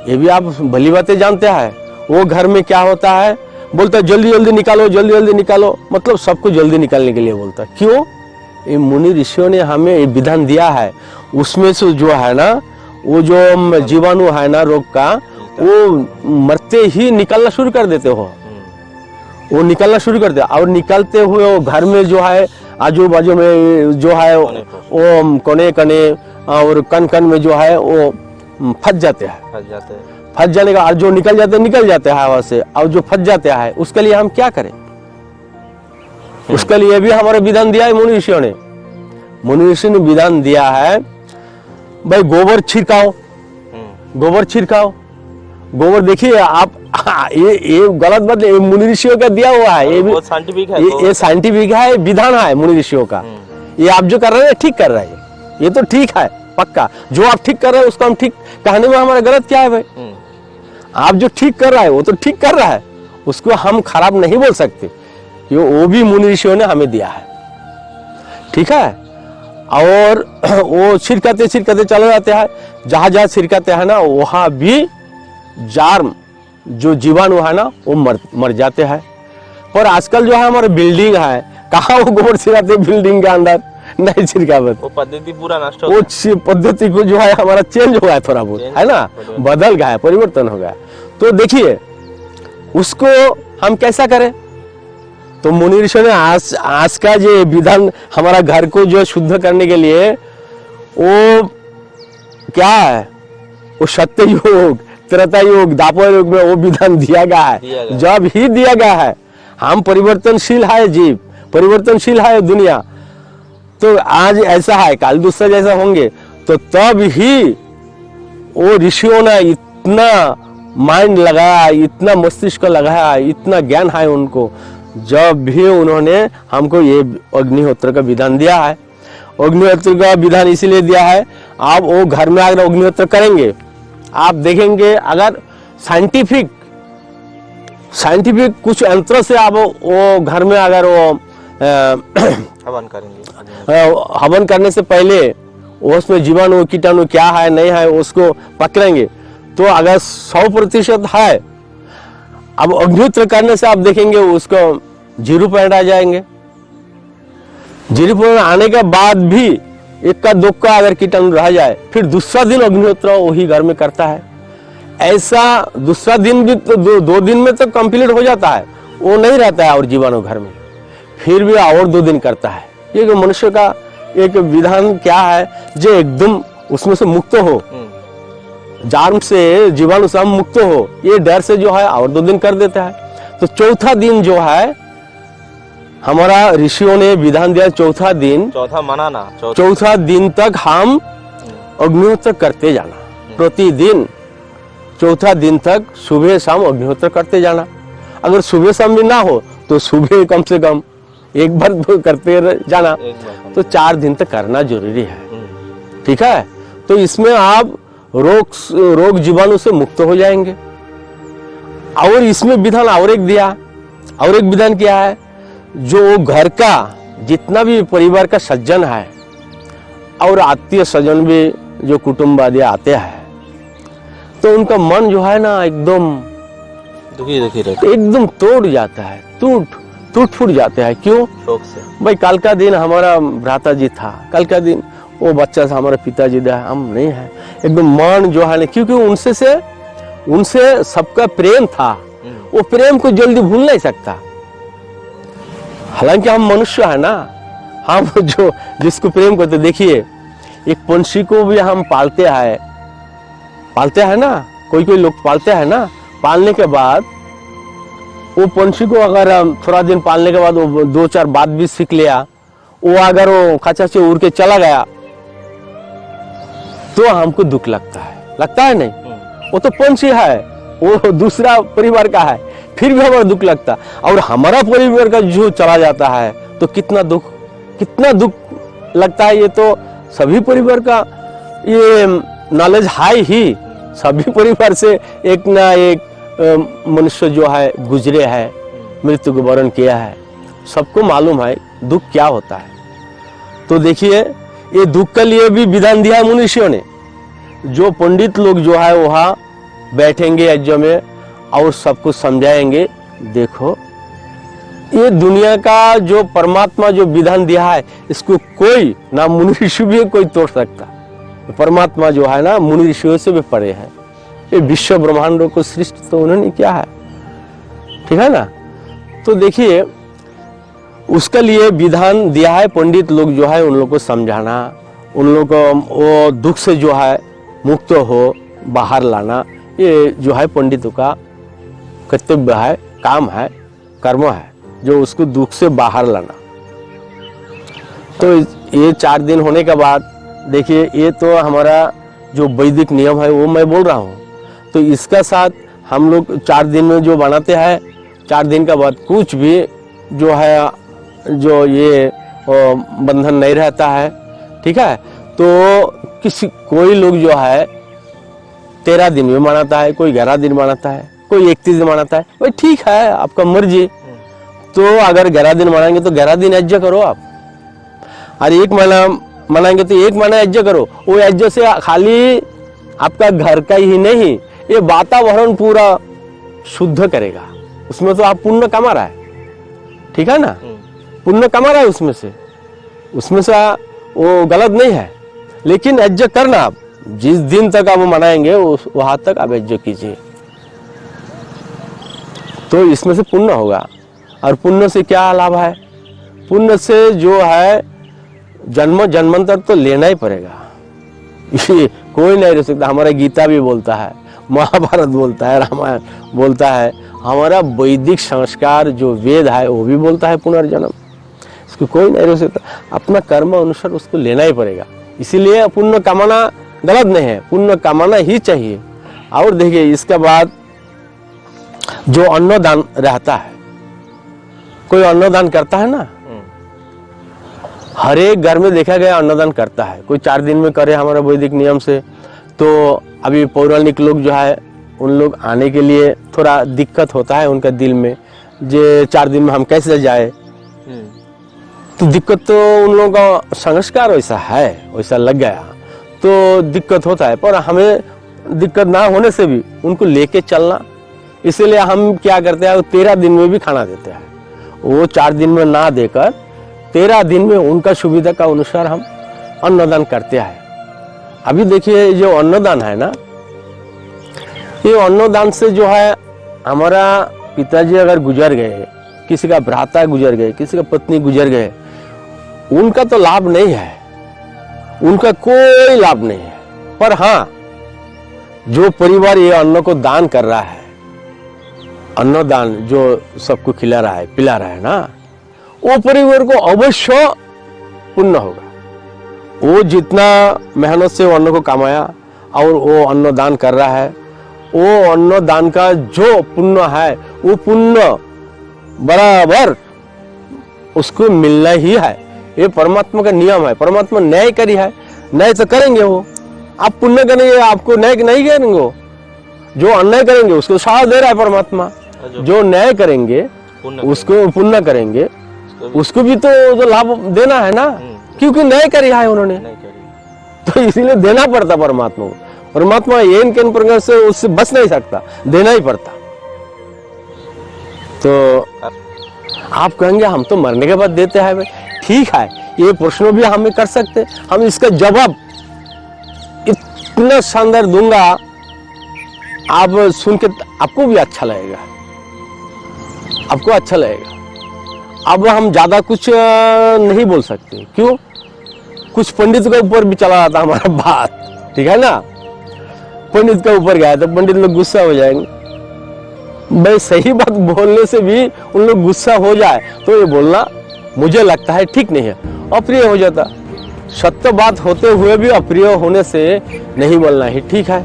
C: ये भी आप भली बातें जानते हैं। वो घर में क्या होता है? बोलता है जल्दी जल्दी निकालो, जल्दी जल्दी निकालो, मतलब सबको जल्दी निकालने के लिए बोलता है। क्यों? ये मुनि ऋषियों ने हमें ये विधान दिया है। उसमें से जो है ना, वो जो जीवाणु है ना रोग का, वो मरते ही निकलना शुरू कर देते हो, वो निकलना शुरू कर दे। और निकलते हुए वो घर में जो है, आजू बाजू में जो है, वो कोने कोने और कन कन में जो है वो फंस जाते हैं। फंस जाने का, और जो निकल जाते हैं हवा से, और जो फंस जाते हैं उसके लिए हम क्या करें? उसके लिए भी हमारे विधान दिया है मुनि ऋषियों ने। मुनि ऋषि ने विधान दिया है भाई, गोबर छिड़काओ, गोबर छिड़काओ। गोबर देखिए आप, ये गलत बात है, मुनि ऋषियों का दिया हुआ है, ये भी
B: साइंटिफिक है,
C: ये साइंटिफिक है, विधान है मुनि ऋषियों का। ये आप जो कर रहे हैं ठीक कर रहे हैं, ये तो ठीक है पक्का। जो आप ठीक कर रहे हैं उसको हम ठीक कहने में हमारा गलत क्या है भाई? आप जो ठीक कर रहा है वो तो ठीक कर रहा है, उसको हम खराब नहीं बोल सकते। वो भी मुनि ऋषियों ने हमें दिया है, ठीक है। और वो छिड़काते छिड़काते चले जाते हैं, जहां जहां छिड़काते हैं ना, वहां भी जार्म, जो जीवाणु है ना, वो मर जाते हैं। पर आजकल जो है हमारे बिल्डिंग है, कहाँ वो गोबर छिड़काते बिल्डिंग के अंदर? नहीं छिड़कावत,
B: वो पद्धति पूरा नष्ट हो
C: गया। वो पद्धति को जो है हमारा चेंज हो गया, थोड़ा बहुत है ना, बदल गया, परिवर्तन हो गया। तो देखिए उसको हम कैसा करें? तो मुनि ऋषि ने आज का जो विधान हमारा घर को जो शुद्ध करने के लिए, वो क्या है? वो सत्य योग, त्रेता योग, द्वापर योग में वो विधान दिया गया है। जब ही दिया गया है, हम परिवर्तनशील है जीव, परिवर्तनशील है दुनिया। तो आज ऐसा है, कल दूसरा जैसा होंगे, तो तब ही वो ऋषियों ने इतना माइंड लगाया, इतना मस्तिष्क लगाया, इतना ज्ञान है उनको, जब भी उन्होंने हमको ये अग्निहोत्र का विधान दिया है। अग्निहोत्र का विधान इसीलिए दिया है, आप वो घर में अगर अग्निहोत्र करेंगे, आप देखेंगे अगर साइंटिफिक कुछ यंत्र से आप वो घर में अगर वो
B: हवन करेंगे,
C: हवन करने से पहले उसमें जीवाणु कीटाणु क्या है नहीं है उसको पकड़ेंगे, तो अगर 100% है, अब अग्निहोत्र करने से आप देखेंगे उसको 0% आ जाएंगे। 0% आने के बाद भी एक का दो का अगर कीटाणु रह जाए, फिर दूसरा दिन अग्निहोत्र वही घर में करता है। ऐसा दूसरा दिन भी तो 2 दिन में तो कंप्लीट हो जाता है, वो नहीं रहता है और जीवाणु घर में, फिर भी और 2 दिन करता है। ये मनुष्य का एक विधान क्या है, जो एकदम उसमें से मुक्त हो, जार्म से, जीवाणु से हम मुक्त हो, ये डर से जो है और 2 दिन कर देता है। तो चौथा दिन जो है हमारा ऋषियों ने विधान दिया, चौथा दिन, चौथा दिन तक हम अग्निहोत्र करते जाना, प्रतिदिन चौथा दिन तक सुबह शाम अग्निहोत्र करते जाना। अगर सुबह शाम भी ना हो तो सुबह कम से कम एक बार तो करते जाना, तो 4 दिन तक करना जरूरी है, ठीक है। तो इसमें आप रोग जीवाणु से मुक्त हो जाएंगे। और इसमें विधान और एक दिया, और एक विधान क्या है, जो घर का जितना भी परिवार का सज्जन है और आत्मीय सज्जन भी जो कुटुंबादी आते हैं, तो उनका मन जो है ना एकदम
B: दुखी रहता,
C: एकदम तोड़ जाता है, टूट फूट जाते हैं। क्यों?
B: शोक से।
C: भाई कल का दिन हमारा भ्राता जी था, कल का दिन वो बच्चा से हमारे पिताजी था, हम नहीं है, एकदम मन जो है ना, क्योंकि उनसे सबका प्रेम था, वो प्रेम को जल्दी भूल नहीं सकता। हालांकि हम मनुष्य है ना, हम जो जिसको प्रेम करते, देखिए एक पंछी को भी हम पालते हैं ना, कोई लोग पालते हैं ना, पालने के बाद वो पंछी को अगर थोड़ा दिन पालने के बाद वो 2-4 बात भी सीख लिया, वो अगर वो खाचा से उड़ के चला गया, तो हमको दुख लगता है नहीं, वो तो पंच है, वो दूसरा परिवार का है, फिर भी हमारा दुख लगता। और हमारा परिवार का जो चला जाता है तो कितना दुख लगता है। ये तो सभी परिवार का ये नॉलेज है ही, सभी परिवार से एक ना एक मनुष्य जो है गुजरे है, मृत्यु को वरण किया है, सबको मालूम है दुख क्या होता है। तो देखिए ये दुख के लिए भी विधान दिया है मनुष्यों ने। जो पंडित लोग जो है वहाँ बैठेंगे यज्ञ में और सबको समझाएंगे, देखो ये दुनिया का जो परमात्मा जो विधान दिया है इसको कोई ना मुनि ऋषि भी कोई तोड़ सकता। परमात्मा जो है ना मुनि ऋषियों से भी परे है। ये विश्व ब्रह्मांडों को सृष्टि तो उन्होंने किया है, ठीक है ना। तो देखिए उसके लिए विधान दिया है, पंडित लोग जो है उन लोग को समझाना, उन लोग को वो दुख से जो है मुक्त हो बाहर लाना, ये जो है पंडितों का कर्तव्य है, काम है, कर्म है, जो उसको दुख से बाहर लाना। तो ये 4 दिन होने के बाद देखिए ये तो हमारा जो वैदिक नियम है वो मैं बोल रहा हूँ। तो इसका साथ हम लोग 4 दिन में जो बनाते हैं, 4 दिन के बाद कुछ भी जो है जो ये बंधन नहीं रहता है, ठीक है। तो कोई लोग जो है 13 दिन में मनाता है, कोई 11 दिन मनाता है, कोई 31 दिन मनाता है, भाई ठीक है आपका मर्जी। तो अगर 11 दिन मनाएंगे तो 11 दिन यज्ञ करो आप, और 1 महीना मनाएंगे तो 1 महीना यज्ञ करो। वो यज्ञ से खाली आपका घर का ही नहीं, ये वातावरण पूरा शुद्ध करेगा, उसमें तो आप पुण्य कमा रहा है, ठीक है ना, पुण्य कमा रहा है उसमें से वो गलत नहीं है। लेकिन यज्ञ करना आप जिस दिन तक आप मनाएंगे वहां तक आप यज्ञ कीजिए, तो इसमें से पुण्य होगा। और पुण्य से क्या लाभ है? पुण्य से जो है जन्मांतर तो लेना ही पड़ेगा, ये कोई नहीं रह सकता। हमारा गीता भी बोलता है, महाभारत बोलता है, रामायण बोलता है, हमारा वैदिक संस्कार जो वेद है वो भी बोलता है पुनर्जन्म, इसको कोई नहीं रह सकता। अपना कर्म अनुसार उसको लेना ही पड़ेगा। इसीलिए पुण्य कमाना गलत नहीं है, पुण्य कमाना ही चाहिए। और देखिए इसके बाद जो अन्नदान रहता है, कोई अन्नदान करता है ना, हर एक घर में देखा गया अन्नदान करता है। कोई 4 दिन में करे हमारा वैदिक नियम से, तो अभी पौराणिक लोग जो है उन लोग आने के लिए थोड़ा दिक्कत होता है उनका दिल में, जे 4 दिन में हम कैसे जाए। तो दिक्कत तो उन लोगों का संस्कार वैसा है, वैसा लग गया तो दिक्कत होता है। पर हमें दिक्कत ना होने से भी उनको लेके चलना, इसीलिए हम क्या करते हैं 13 दिन में भी खाना देते हैं। वो 4 दिन में ना देकर 13 दिन में उनका सुविधा का अनुसार हम अन्नदान करते हैं। अभी देखिए जो अन्नदान है ना, ये अन्नदान से जो है हमारा पिताजी अगर गुजर गए, किसी का भ्राता गुजर गए, किसी का पत्नी गुजर गए, उनका तो लाभ नहीं है, उनका कोई लाभ नहीं है। पर हाँ, जो परिवार ये अन्न को दान कर रहा है, अन्नदान जो सबको खिला रहा है पिला रहा है ना, वो परिवार को अवश्य पुण्य होगा। वो जितना मेहनत से वो अन्न को कमाया और वो अन्नदान कर रहा है, वो अन्नदान का जो पुण्य है वो पुण्य बराबर उसको मिलना ही है। ये परमात्मा का नियम है, परमात्मा न्याय करी है, न्याय तो करेंगे वो। आप पुण्य करेंगे, आपको न्याय नहीं करेंगे, वो जो अन्याय करेंगे उसको साथ दे रहा है परमात्मा, जो न्याय करेंगे उसको पुण्य करेंगे, उसको भी तो लाभ देना है ना, क्योंकि न्याय करी है उन्होंने, तो इसीलिए देना पड़ता परमात्मा को। परमात्मा इन प्रकार से उससे बच नहीं सकता, देना ही पड़ता। तो आप कहेंगे हम तो मरने के बाद देते हैं, ठीक है, ये प्रश्न भी हमें कर सकते, हम इसका जवाब इतना शानदार दूंगा, आप सुन के आपको भी अच्छा लगेगा, आपको अच्छा लगेगा। अब हम ज्यादा कुछ नहीं बोल सकते, क्यों? कुछ पंडित के ऊपर भी चला जाता हमारा बात, ठीक है ना, पंडित के ऊपर गया तो पंडित लोग गुस्सा हो जाएंगे। भाई सही बात बोलने से भी उन लोग गुस्सा हो जाए तो ये बोलना मुझे लगता है ठीक नहीं है, अप्रिय हो जाता। सत्य बात होते हुए भी अप्रिय होने से नहीं बोलना ही ठीक है।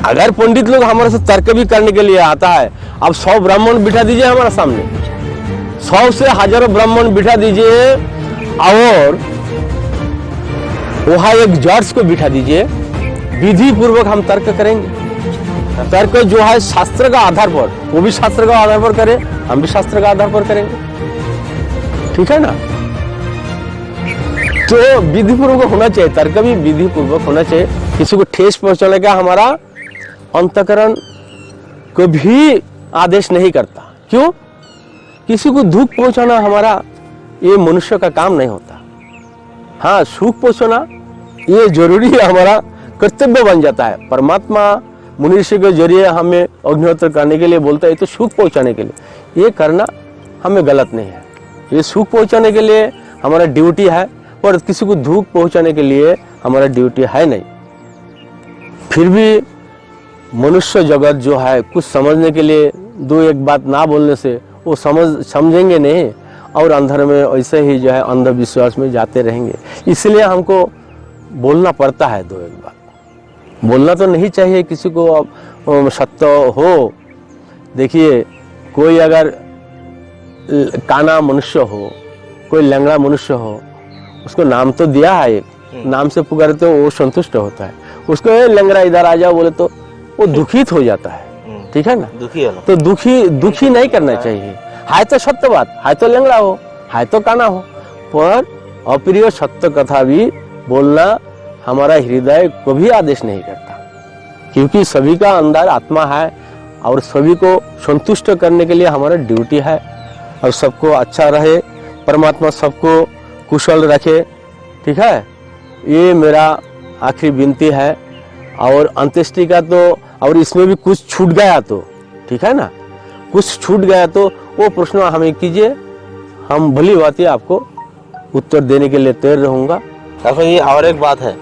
C: अगर पंडित लोग हमारे से तर्क भी करने के लिए आता है, अब 100 ब्राह्मण बिठा दीजिए हमारे सामने, 100 से हजारों ब्राह्मण बिठा दीजिए और वहां एक जज को बिठा दीजिए, विधि पूर्वक हम तर्क करेंगे। तर्क जो है शास्त्र का आधार पर, वो भी शास्त्र का आधार पर करे, हम भी शास्त्र का आधार पर करेंगे, ठीक है ना। तो विधि पूर्वक होना चाहिए, तर्क भी विधि पूर्वक होना चाहिए। किसी को ठेस पहुंचाने का हमारा अंतःकरण कभी आदेश नहीं करता। क्यों? किसी को दुख पहुंचाना हमारा ये मनुष्य का काम नहीं होता। हाँ, सुख पहुंचाना ये जरूरी है, हमारा कर्तव्य बन जाता है। परमात्मा मुनि ऋषि के जरिए हमें अग्निहोत्र करने के लिए बोलता है, तो सुख पहुंचाने के लिए ये करना हमें गलत नहीं है। ये सुख पहुंचाने के लिए हमारा ड्यूटी है, पर किसी को दुख पहुंचाने के लिए हमारा ड्यूटी है नहीं। फिर भी मनुष्य जगत जो है कुछ समझने के लिए दो एक बात ना बोलने से वो समझेंगे नहीं और अंधर में ऐसे ही जो है अंधविश्वास में जाते रहेंगे। इसलिए हमको बोलना पड़ता है दो एक बात। बोलना तो नहीं चाहिए किसी को, अब सत्य हो। देखिए, कोई अगर काना मनुष्य हो, कोई लंगड़ा मनुष्य हो, उसको नाम तो दिया है, एक नाम से पुकारे तो वो संतुष्ट होता है। उसको लंगड़ा इधर आ जाओ बोले तो वो दुखित हो जाता है, ठीक है ना।
B: दुखी है,
C: तो दुखी नहीं करना चाहिए। है तो सत्य बात, है तो लंगड़ा हो, है तो काना हो, पर अप्रिय सत्य कथा भी बोलना हमारा हृदय को भी आदेश नहीं करता, क्योंकि सभी का अंदर आत्मा है और सभी को संतुष्ट करने के लिए हमारा ड्यूटी है। और सबको अच्छा रहे, परमात्मा सबको कुशल रखे, ठीक है। ये मेरा आखिरी विनती है। और अंत्येष्टि का तो, और इसमें भी कुछ छूट गया तो ठीक है ना, कुछ छूट गया तो वो प्रश्न हमें कीजिए, हम भली बात आपको उत्तर देने के लिए तैयार रहूंगा।
B: फिर ये और एक बात है,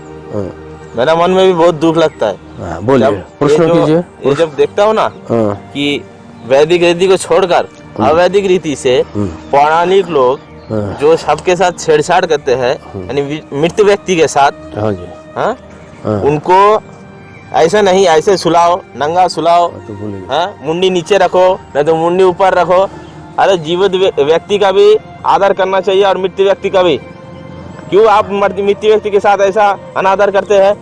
B: मेरा मन में भी बहुत दुख लगता है।
C: बोलिए, प्रश्न कीजिए।
B: ये जब देखता हूँ ना कि वैदिक रीति को छोड़कर अवैदिक रीति से पौराणिक लोग जो सबके साथ छेड़छाड़ करते हैं, यानी मृत व्यक्ति के साथ, हाँ, उनको ऐसा नहीं, ऐसे सुलाओ, नंगा सुलाओ, हाँ, मुंडी नीचे रखो, नहीं तो मुंडी ऊपर रखो। अरे जीवित व्यक्ति का भी आदर करना चाहिए और मृत व्यक्ति का भी। क्यों आप मृत व्यक्ति के साथ ऐसा अनादर करते हैं?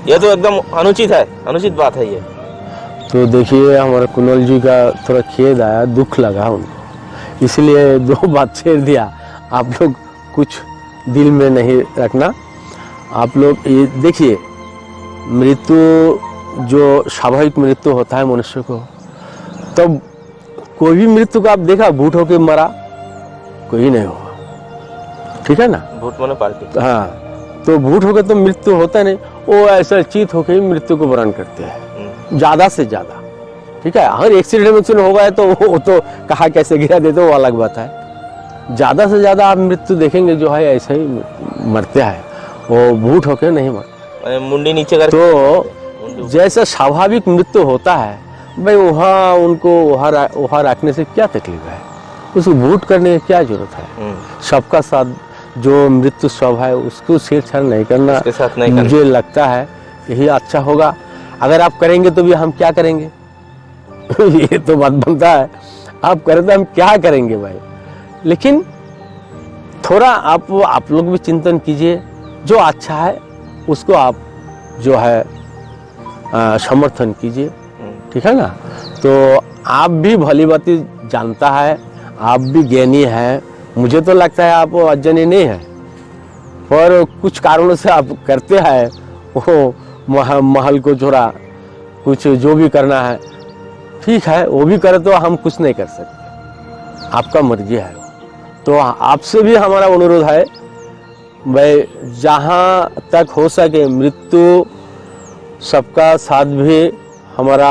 B: ये तो एकदम अनुचित है, अनुचित बात है ये।
C: तो देखिए, हमारे कुणाल जी का थोड़ा खेद आया, दुख लगा उनको, इसलिए दो बात छेड़ दिया। आप लोग कुछ दिल में नहीं रखना। आप लोग ये देखिए, मृत्यु जो स्वाभाविक मृत्यु होता है मनुष्य को, तब तो कोई भी मृत्यु को आप देखा भूत होके मरा, कोई नहीं हुआ, ठीक है ना।
B: भूत माने पार्टी,
C: हाँ, तो भूत होके तो मृत्यु होता नहीं, वो ऐसा चित होके ही मृत्यु को वर्ण करते हैं ज्यादा से ज्यादा, ठीक है। अगर एक्सीडेंट होगा है तो वो तो कहाँ कैसे गिरा देते वो अलग बात है। ज्यादा से ज्यादा आप मृत्यु देखेंगे जो है ऐसे ही मरते हैं, वो भूत होके नहीं मरते।
B: मुंडी नीचे कर,
C: तो जैसा स्वाभाविक मृत्यु होता है भाई, वहाँ उनको वहाँ रखने से क्या तकलीफ है, उसको भूत करने की क्या जरूरत है। सबका साथ जो मृत्यु स्वभाव है उसको छेड़छाड़ नहीं करना, मुझे लगता है यही अच्छा होगा। अगर आप करेंगे तो भी हम क्या करेंगे ये तो बात बनता है, आप करें तो हम क्या करेंगे भाई। लेकिन थोड़ा आप लोग भी चिंतन कीजिए, जो अच्छा है उसको आप जो है समर्थन कीजिए, ठीक है ना। तो आप भी भली बात जानता है, आप भी ज्ञानी है, मुझे तो लगता है आप अज्ञानी नहीं है, पर कुछ कारणों से आप करते हैं वो महल को छोड़ा, कुछ जो भी करना है ठीक है, वो भी करे तो हम कुछ नहीं कर सकते, आपका मर्जी है। तो आपसे भी हमारा अनुरोध है भाई, जहाँ तक हो सके मृत्यु सबका साथ भी हमारा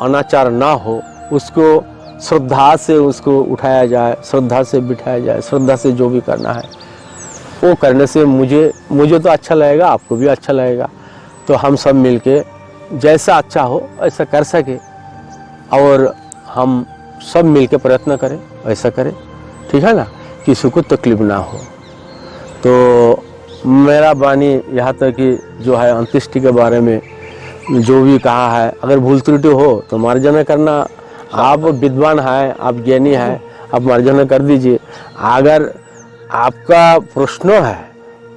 C: अनाचार ना हो, उसको श्रद्धा से उसको उठाया जाए, श्रद्धा से बिठाया जाए, श्रद्धा से जो भी करना है वो करने से मुझे तो अच्छा लगेगा, आपको भी अच्छा लगेगा। तो हम सब मिलके जैसा अच्छा हो ऐसा कर सके, और हम सब मिलके प्रयत्न करें ऐसा करें, ठीक है ना, किसी को तकलीफ ना हो। तो मेरा वाणी यहाँ तक कि जो है अंत्येष्टि के बारे में जो भी कहा है, अगर भूल त्रुटि हो तो मार्जना करना। आप विद्वान हैं, आप ज्ञानी हैं, आप मार्जना कर दीजिए। अगर आपका प्रश्न है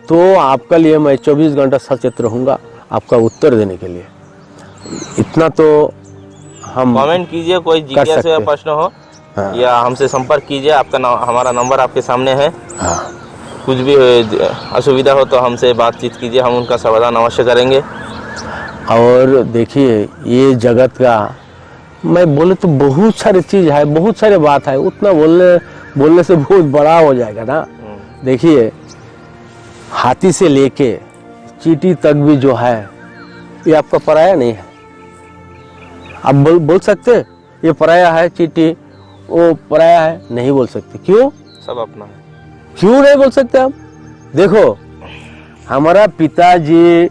C: तो आपका लिए मैं 24 घंटा सचेत रहूँगा आपका उत्तर देने के लिए। इतना तो हम
B: कमेंट कीजिए, कोई
C: कर
B: जिज्ञासा
C: सकते
B: या
C: हैं।
B: प्रश्न हो
C: हाँ।
B: या हमसे संपर्क कीजिए। आपका हमारा नंबर आपके सामने है।
C: हाँ।
B: कुछ भी असुविधा हो तो हमसे बातचीत कीजिए, हम उनका समाधान अवश्य करेंगे।
C: और देखिए ये जगत का मैं बोले तो बहुत सारी चीज़ है, बहुत सारे बात है, उतना बोलने से बहुत बड़ा हो जाएगा ना। देखिए हाथी से लेके चींटी तक भी जो है ये आपका पराया नहीं है। आप बोल सकते ये पराया है, चींटी वो पराया है, नहीं बोल सकते। क्यों?
B: सब अपना है।
C: क्यों नहीं बोल सकते आप? देखो हमारा पिताजी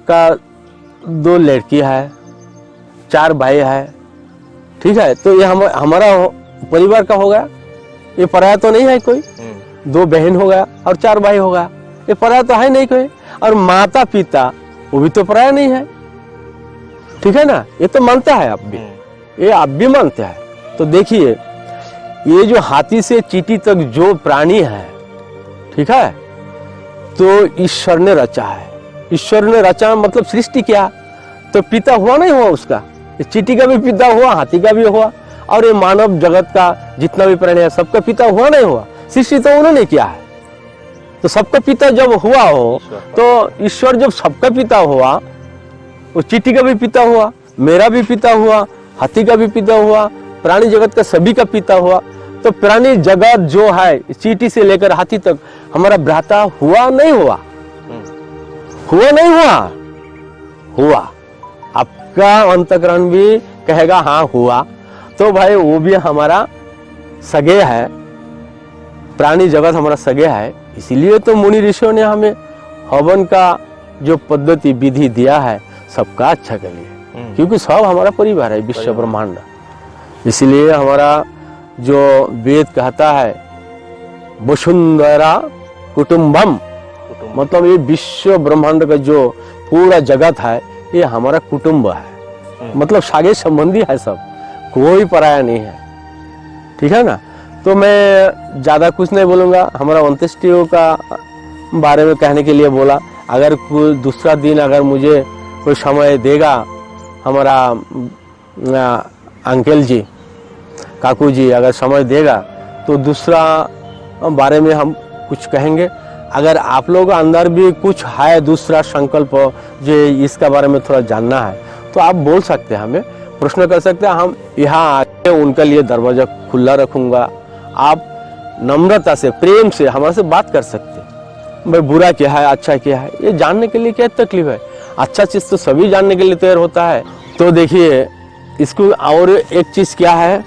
C: का 2 लड़की है, 4 भाई है, ठीक है, तो ये हमारा परिवार का हो गया, ये पराया तो नहीं है कोई। 2 बहन हो गया और 4 भाई हो गया, ये पराया तो है नहीं कोई। और माता पिता वो भी तो पराया नहीं है, ठीक है ना। ये तो मानता है आप भी, ये आप भी मानते हैं। तो देखिए ये जो हाथी से चींटी तक जो प्राणी है, ठीक है, तो ईश्वर ने रचा है। ईश्वर ने रचा मतलब सृष्टि किया, तो पिता हुआ नहीं हुआ उसका। चींटी का भी पिता हुआ, हाथी का भी हुआ, और ये मानव जगत का जितना भी प्राणी है सबका पिता हुआ नहीं हुआ। सृष्टि तो उन्होंने किया है, तो सबका पिता जब हुआ हो तो ईश्वर जब सबका पिता हुआ, वो चींटी का भी पिता हुआ, मेरा भी पिता हुआ, हाथी का भी पिता हुआ, प्राणी जगत का सभी का पिता हुआ। तो प्राणी जगत जो है चींटी से लेकर हाथी तक हमारा भ्राता हुआ नहीं हुआ? हुआ नहीं हुआ? हुआ। आपका अंतकरण भी कहेगा हाँ हुआ, तो भाई वो भी हमारा सगे है, प्राणी जगत हमारा सगे है। इसीलिए तो मुनि ऋषियों ने हमें हवन का जो पद्धति विधि दिया है सबका अच्छा के लिए, क्योंकि सब हमारा परिवार है, विश्व ब्रह्मांड। इसलिए हमारा जो वेद कहता है वसुंधरा कुटुंबम, मतलब ये विश्व ब्रह्मांड का जो पूरा जगत है ये हमारा कुटुंब है, मतलब सागे संबंधी है सब, कोई पराया नहीं है, ठीक है ना। तो मैं ज़्यादा कुछ नहीं बोलूँगा, हमारा अंत्येष्टियों का बारे में कहने के लिए बोला। अगर कोई दूसरा दिन अगर मुझे कोई समय देगा हमारा अंकल जी, काकू जी अगर समय देगा तो दूसरा बारे में हम कुछ कहेंगे। अगर आप लोग अंदर भी कुछ है दूसरा संकल्प जो इसका बारे में थोड़ा जानना है तो आप बोल सकते हैं, हमें प्रश्न कर सकते हैं। हम यहाँ आके उनके लिए दरवाज़ा खुला रखूँगा। आप नम्रता से प्रेम से हमारे से बात कर सकते हैं, भाई बुरा क्या है अच्छा क्या है, ये जानने के लिए क्या तकलीफ है। अच्छा चीज़ तो सभी जानने के लिए तैयार होता है। तो देखिए इसको और एक चीज़ क्या है,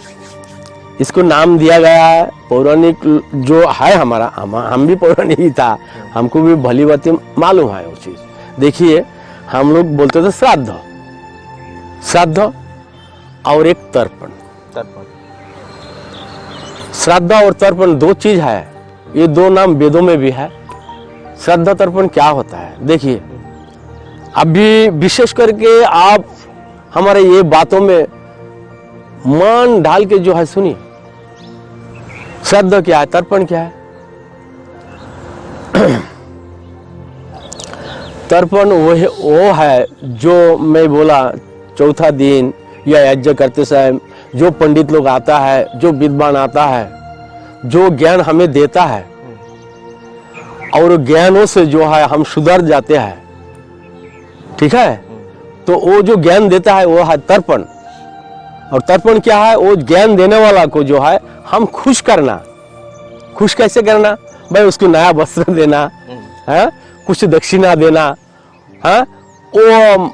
C: इसको नाम दिया गया है पौराणिक जो है हमारा, हम भी पौराणिक ही था, हमको भी भली बातें मालूम है वो चीज़। देखिए हम लोग बोलते थे श्राद्ध, श्राद्ध और एक तर्पण। श्राद्ध और तर्पण 2 चीज है, ये 2 नाम वेदों में भी है। श्राद्ध तर्पण क्या होता है देखिए, अभी विशेष करके आप हमारे ये बातों में मन ढाल के जो है सुनिए। श्राद्ध क्या है, तर्पण क्या है? तर्पण वो है जो मैं बोला चौथा दिन या यज्ञ करते समय जो पंडित लोग आता है, जो विद्वान आता है, जो ज्ञान हमें देता है और ज्ञानों से जो है हम सुधर जाते हैं, ठीक है, तो वो जो ज्ञान देता है वो है तर्पण। और तर्पण क्या है, वो ज्ञान देने वाला को जो है हम खुश करना। खुश कैसे करना भाई, उसको नया वस्त्र देना है, कुछ दक्षिणा देना है, वो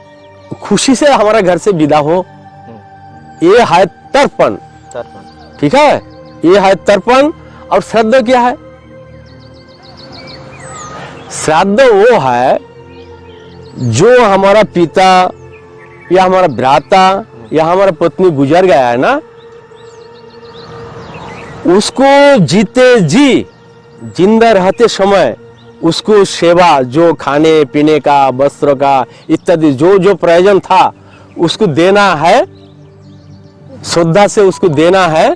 C: खुशी से हमारा घर से विदा हो, ये है तर्पण, ठीक है, ये है तर्पण। और श्राद्ध क्या है? श्राद्ध वो है जो हमारा पिता या हमारा भ्राता या हमारा पत्नी गुजर गया है ना, उसको जीते जी जिंदा रहते समय उसको सेवा, जो खाने पीने का, वस्त्र का इत्यादि जो जो प्रयोजन था उसको देना है, श्रद्धा से उसको देना है।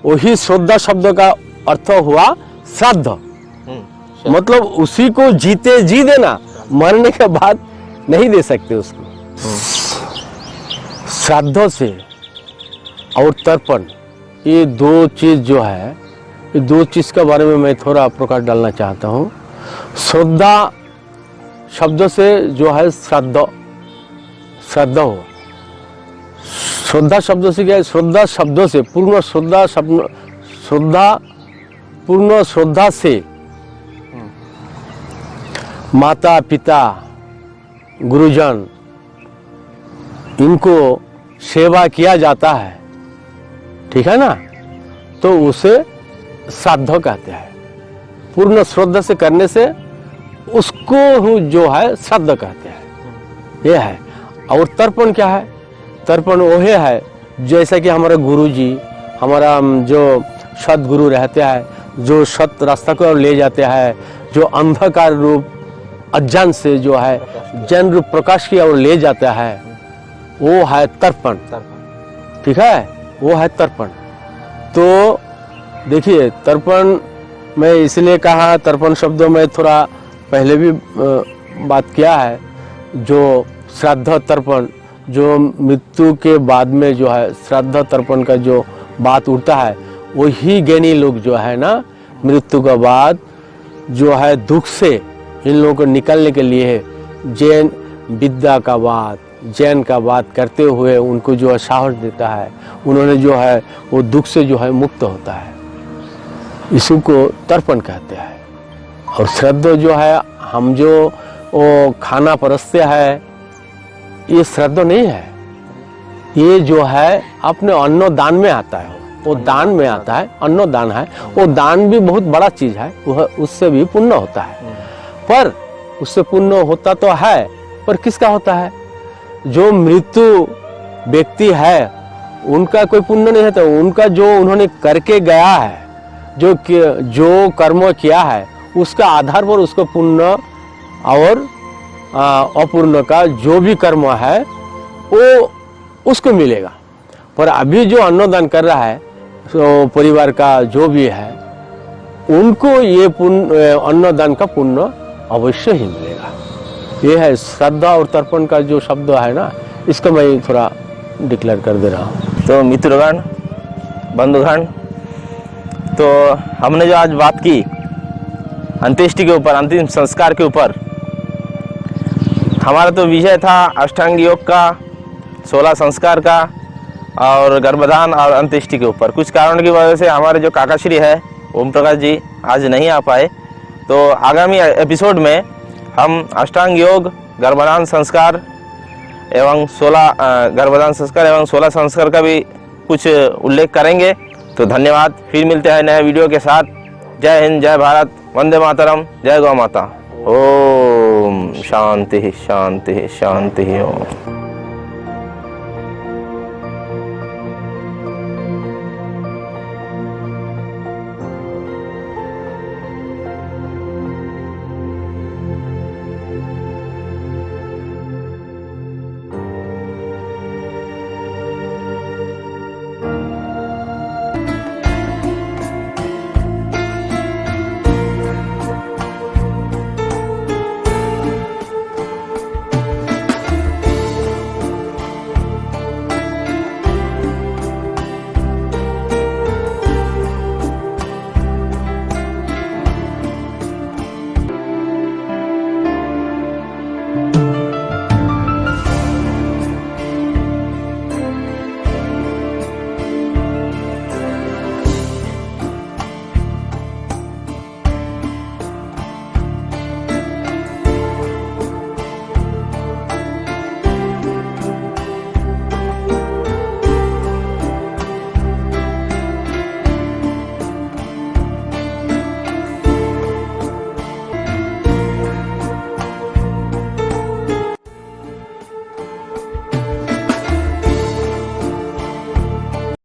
C: वही श्रद्धा शब्द का अर्थ हुआ श्राद्ध, मतलब उसी को जीते जी देना, मरने के बाद नहीं दे सकते उसको। श्राद्धों से और तर्पण, ये दो चीज जो है, ये दो चीज के बारे में मैं थोड़ा प्रकाश डालना चाहता हूँ। श्रद्धा शब्द से जो है श्राद्ध, श्राद्ध हो। श्रद्धा शब्द से क्या है? श्रद्धा शब्दों से पूर्ण श्रद्धा, शब्द श्रद्धा, पूर्ण श्रद्धा से माता पिता गुरुजन इनको सेवा किया जाता है, ठीक है ना, तो उसे श्राद्ध कहते हैं। पूर्ण श्रद्धा से करने से उसको जो है श्राद्ध कहते हैं, ये है। और तर्पण क्या है? तर्पण वो है जैसा कि हमारे गुरु जी, हमारा जो सदगुरु रहते हैं, जो सत रास्ता को ले जाते हैं, जो अंधकार रूप अज्ञान से जो है जैन रूप प्रकाश की ओर ले जाता है, वो है तर्पण, ठीक है, वो है तर्पण। तो देखिए, तर्पण मैं इसलिए कहा, तर्पण शब्दों में थोड़ा पहले भी बात किया है। जो श्राद्ध तर्पण, जो मृत्यु के बाद में जो है श्राद्ध तर्पण का जो बात उठता है, वही ज्ञानी लोग जो है ना, मृत्यु के बाद जो है दुख से इन लोगों को निकलने के लिए जैन विद्या का बात, जैन का बात करते हुए उनको जो है साहस देता है। उन्होंने जो है वो दुख से जो है मुक्त होता है, इसी को तर्पण कहते हैं। और श्राद्ध जो है, हम जो वो खाना परसते हैं, ये श्राद्ध नहीं है, ये जो है अपने अन्नदान में आता है, वो दान में आता है, अन्नदान है। वो दान भी बहुत बड़ा चीज है, वह उससे भी पुण्य होता है। पर उससे पुण्य होता तो है, पर किसका होता है? जो मृत्यु व्यक्ति है उनका कोई पुण्य नहीं होता, उनका जो उन्होंने करके गया है, जो कर्म किया है, उसका आधार पर उसको पुण्य और अपूर्ण का जो भी कर्म है वो उसको मिलेगा। पर अभी जो अन्नदान कर रहा है, तो परिवार का जो भी है, उनको ये पुण्य, अन्नदान का पुण्य अवश्य ही मिलेगा। ये है श्रद्धा और तर्पण का जो शब्द है ना, इसको मैं थोड़ा डिक्लेयर कर दे रहा हूँ।
A: तो मित्रगण, बंधुगण, तो हमने जो आज बात की अंत्येष्टि के ऊपर, अंतिम संस्कार के ऊपर, हमारा तो विषय था अष्टांग योग का, 16 संस्कार का और गर्भधान और अंत्येष्टि के ऊपर। कुछ कारण की वजह से हमारे जो काकाश्री है ओम प्रकाश जी आज नहीं आ पाए। तो आगामी एपिसोड में हम अष्टांग योग, गर्भधान संस्कार एवं 16 गर्भधान संस्कार एवं 16 संस्कार का भी कुछ उल्लेख करेंगे। तो धन्यवाद, फिर मिलते हैं नए वीडियो के साथ। जय हिंद, जय भारत, वंदे मातरम, जय गौ माता। ओम शांति शांति शांति ओम।